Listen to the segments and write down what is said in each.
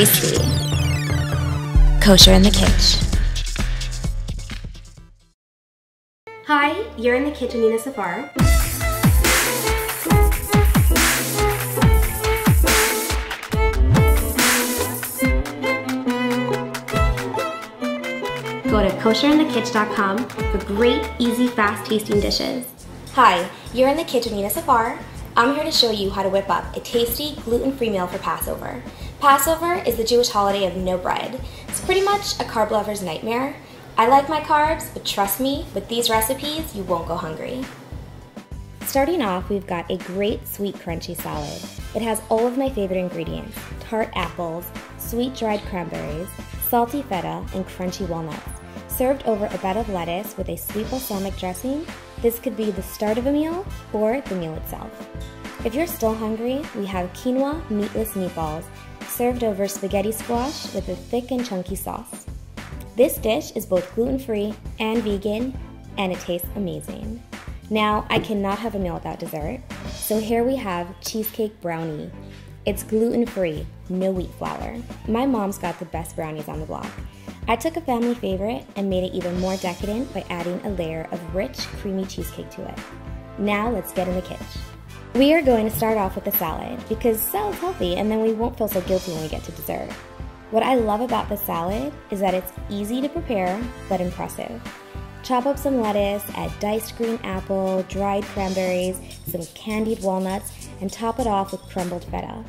tasty. Kosher in the Kitch. Hi, you're in the Kitch with Nina Safar. Go to kosherinthekitch.com for great, easy, fast-tasting dishes. Hi, you're in the Kitch with Nina Safar. I'm here to show you how to whip up a tasty, gluten-free meal for Passover. Passover is the Jewish holiday of no bread. It's pretty much a carb lover's nightmare. I like my carbs, but trust me, with these recipes, you won't go hungry. Starting off, we've got a great sweet crunchy salad. It has all of my favorite ingredients: tart apples, sweet dried cranberries, salty feta, and crunchy walnuts. Served over a bed of lettuce with a sweet balsamic dressing, this could be the start of a meal or the meal itself. If you're still hungry, we have quinoa meatless meatballs served over spaghetti squash with a thick and chunky sauce. This dish is both gluten-free and vegan, and it tastes amazing. Now, I cannot have a meal without dessert, so here we have Cheesecake Brownie. It's gluten-free, no wheat flour. My mom's got the best brownies on the block. I took a family favorite and made it even more decadent by adding a layer of rich, creamy cheesecake to it. Now let's get in the kitchen. We are going to start off with the salad because salad's healthy and then we won't feel so guilty when we get to dessert. What I love about the salad is that it's easy to prepare but impressive. Chop up some lettuce, add diced green apple, dried cranberries, some candied walnuts, and top it off with crumbled feta.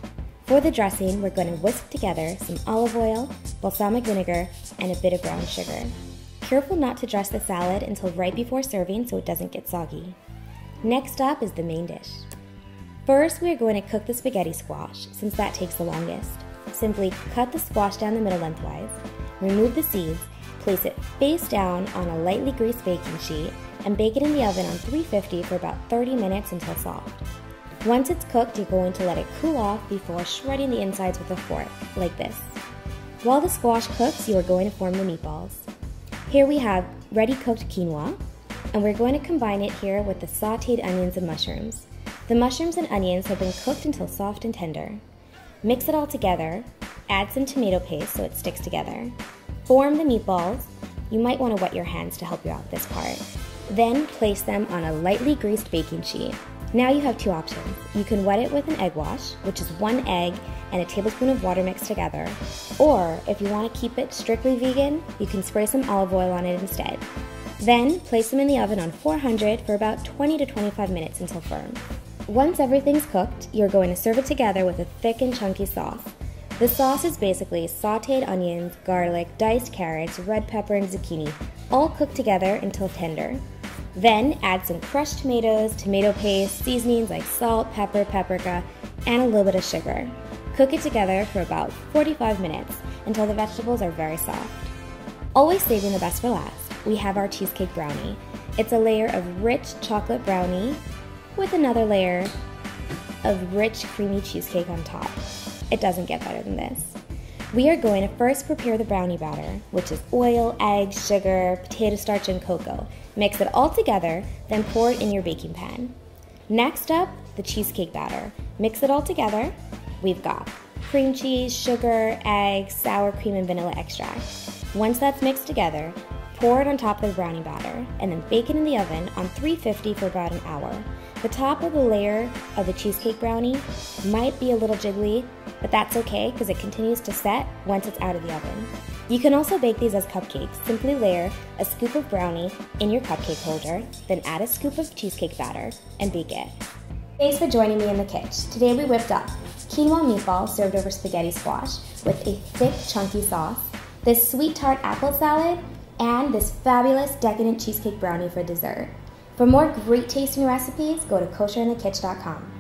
For the dressing, we're going to whisk together some olive oil, balsamic vinegar, and a bit of brown sugar. Careful not to dress the salad until right before serving so it doesn't get soggy. Next up is the main dish. First, we are going to cook the spaghetti squash, since that takes the longest. Simply cut the squash down the middle lengthwise, remove the seeds, place it face down on a lightly greased baking sheet, and bake it in the oven on 350 for about 30 minutes until soft. Once it's cooked, you're going to let it cool off before shredding the insides with a fork, like this. While the squash cooks, you are going to form the meatballs. Here we have ready cooked quinoa, and we're going to combine it here with the sauteed onions and mushrooms. The mushrooms and onions have been cooked until soft and tender. Mix it all together, add some tomato paste so it sticks together. Form the meatballs. You might want to wet your hands to help you out with this part. Then place them on a lightly greased baking sheet. Now you have two options. You can wet it with an egg wash, which is 1 egg and a tablespoon of water mixed together. Or if you want to keep it strictly vegan, you can spray some olive oil on it instead. Then place them in the oven on 400 for about 20 to 25 minutes until firm. Once everything's cooked, you're going to serve it together with a thick and chunky sauce. The sauce is basically sauteed onions, garlic, diced carrots, red pepper, and zucchini, all cooked together until tender. Then add some crushed tomatoes, tomato paste, seasonings like salt, pepper, paprika, and a little bit of sugar. Cook it together for about 45 minutes until the vegetables are very soft. Always saving the best for last, we have our cheesecake brownie. It's a layer of rich chocolate brownie with another layer of rich creamy cheesecake on top. It doesn't get better than this. We are going to first prepare the brownie batter, which is oil, eggs, sugar, potato starch, and cocoa. Mix it all together, then pour it in your baking pan. Next up, the cheesecake batter. Mix it all together. We've got cream cheese, sugar, eggs, sour cream, and vanilla extract. Once that's mixed together, pour it on top of the brownie batter, and then bake it in the oven on 350 for about an hour. The top of the layer of the cheesecake brownie might be a little jiggly, but that's okay because it continues to set once it's out of the oven. You can also bake these as cupcakes. Simply layer a scoop of brownie in your cupcake holder, then add a scoop of cheesecake batter and bake it. Thanks for joining me in the Kitch. Today we whipped up quinoa meatballs served over spaghetti squash with a thick, chunky sauce, this sweet tart apple salad, and this fabulous decadent cheesecake brownie for dessert. For more great tasting recipes, go to kosherinthekitch.com.